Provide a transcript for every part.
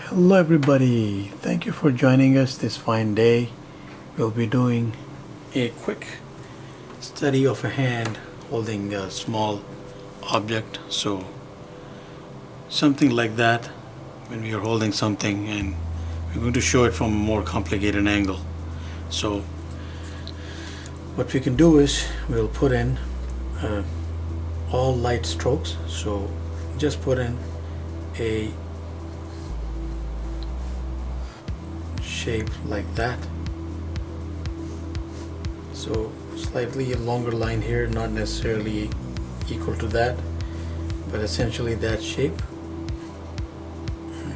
Hello everybody, thank you for joining us this fine day. We'll be doing a quick study of a hand holding a small object. So something like that, when we are holding something, and we're going to show it from a more complicated angle. So what we can do is we'll put in all light strokes. So just put in a shape like that. So slightly a longer line here, not necessarily equal to that, but essentially that shape,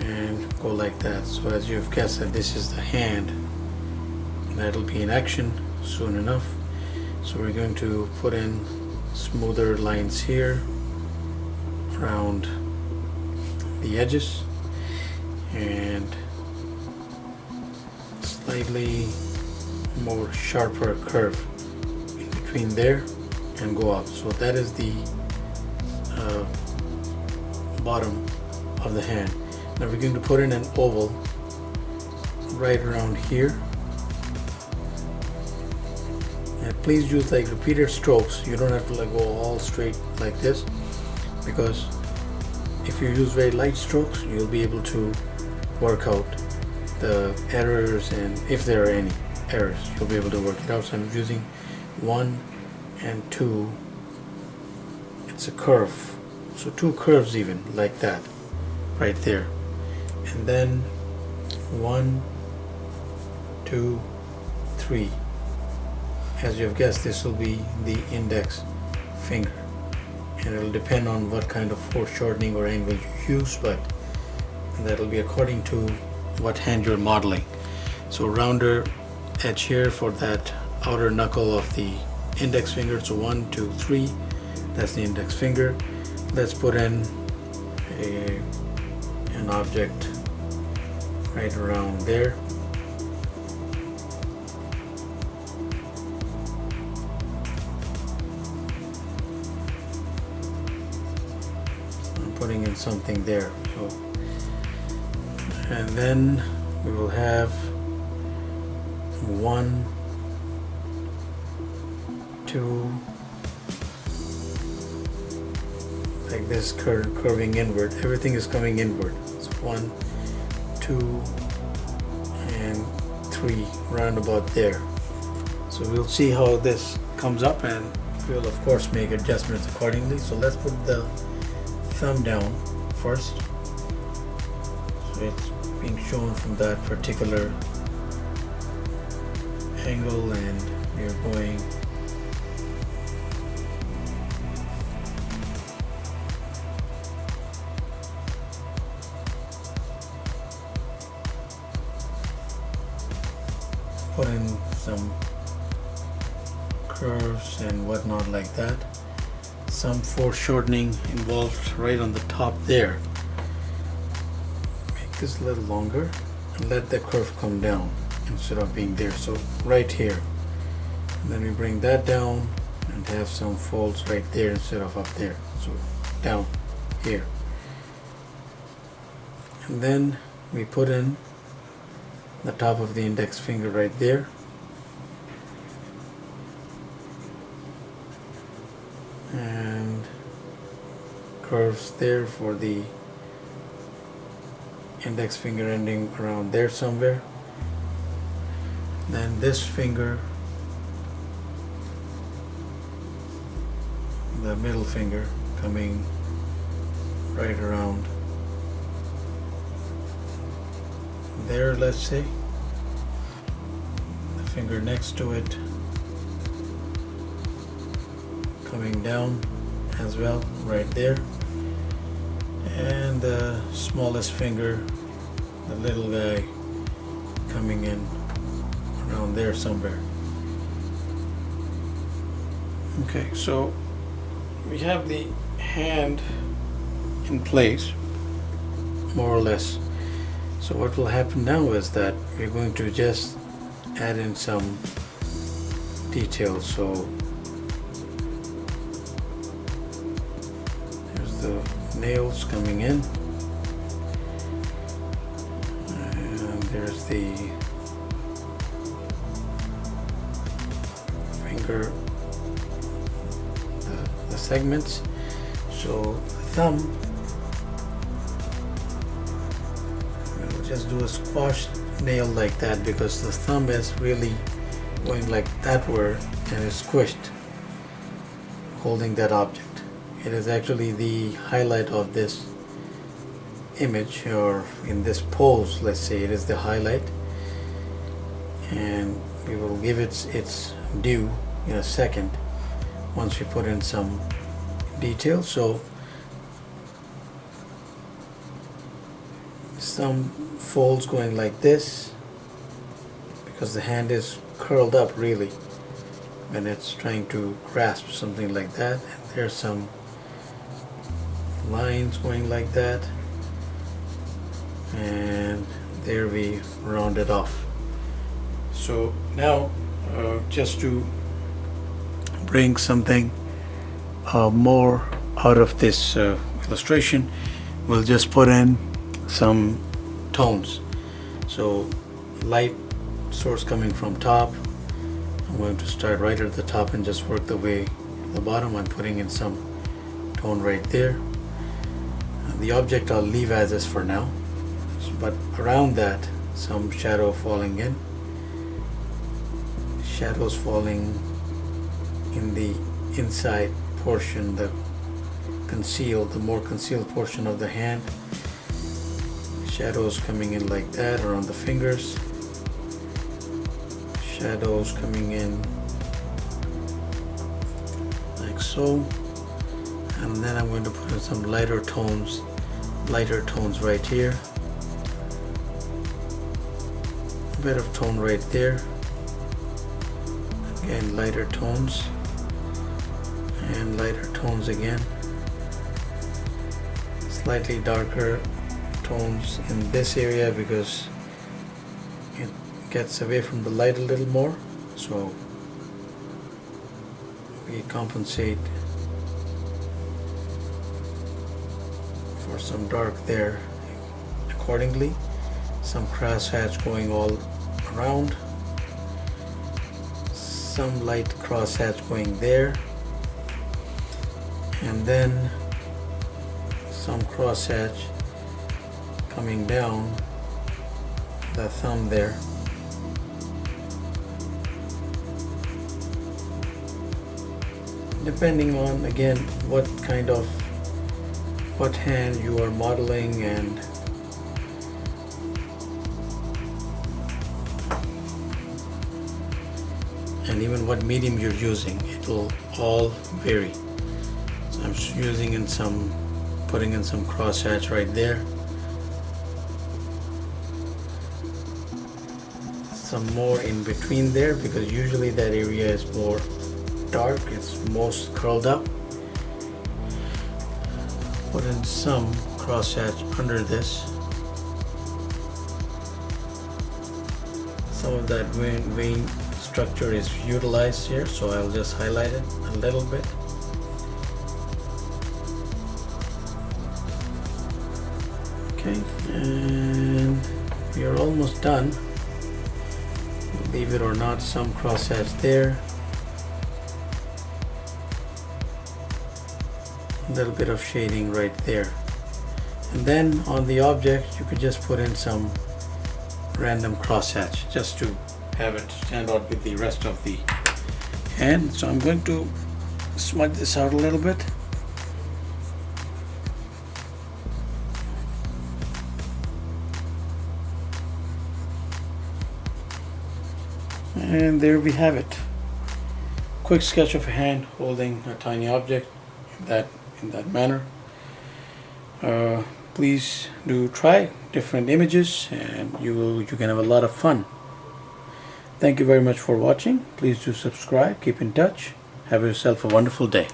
and go like that. So as you've guessed that this is the hand, that'll be in action soon enough. So we're going to put in smoother lines here around the edges and slightly more sharper curve in between there and go up. So that is the bottom of the hand. Now we're going to put in an oval right around here, and please use like repeated strokes. You don't have to like go all straight like this, because if you use very light strokes you'll be able to work out the errors, and if there are any errors you'll be able to work it out. So I'm using 1 and 2. It's a curve, so 2 curves even like that right there, and then 1, 2, 3. As you've guessed, this will be the index finger, and it'll depend on what kind of foreshortening or angle you use, but that'll be according to what hand you're modeling. So rounder edge here for that outer knuckle of the index finger. So 1, 2, 3, that's the index finger. Let's put in an object right around there. I'm putting in something there. So, and then we will have 1, 2, like this, curving inward. Everything is coming inward. So 1, 2, and 3, round about there. So we'll see how this comes up, and we'll of course make adjustments accordingly. So let's put the thumb down first, so it's being shown from that particular angle, and we're going put in some curves and whatnot like that. Some foreshortening involved right on the top there. Make this a little longer and let the curve come down instead of being there. So right here, and then we bring that down and have some folds right there instead of up there. So down here, and then we put in the top of the index finger right there, and curves there for the index finger ending around there somewhere. Then this finger, the middle finger, coming right around there, let's say. The finger next to it coming down as well, right there. And the smallest finger, the little guy, coming in around there somewhere. Okay, so we have the hand in place, more or less. So what will happen now is that we're going to just add in some details. So there's the nails coming in, Here's the finger, the segments. So the thumb, we'll just do a squash nail like that because the thumb is really going like that word and is squished, holding that object. It is actually the highlight of this image, or in this pose, let's say it is the highlight, and we will give it its due in a second once we put in some details. So some folds going like this because the hand is curled up really when it's trying to grasp something like that, and there's some lines going like that, and there we round it off. So now just to bring something more out of this illustration, we'll just put in some tones. So light source coming from top, I'm going to start right at the top and just work the way to the bottom. I'm putting in some tone right there. The object I'll leave as is for now, but around that some shadow falling in, shadows falling in the inside portion, the more concealed portion of the hand, shadows coming in like that around the fingers, shadows coming in like so. And then I'm going to put in some lighter tones right here, a bit of tone right there, again lighter tones, and lighter tones again, slightly darker tones in this area because it gets away from the light a little more, so we compensate for some dark there accordingly. Some crosshatch going all around, some light crosshatch going there, and then some crosshatch coming down the thumb there. Depending on again what hand you are modeling and even what medium you're using, it will all vary. So I'm just putting in some crosshatch right there, some more in between there because usually that area is more dark, it's most curled up. Put in some crosshatch under this. Some of that vein structure is utilized here, so I'll just highlight it a little bit. Okay, and we are almost done. Believe it or not, some crosshatch there. A little bit of shading right there, and then on the object you could just put in some random crosshatch just to have it stand out with the rest of the hand. So I'm going to smudge this out a little bit. And there we have it. Quick sketch of a hand holding a tiny object in that manner. Please do try different images and you can have a lot of fun. Thank you very much for watching. Please do subscribe, keep in touch. Have yourself a wonderful day.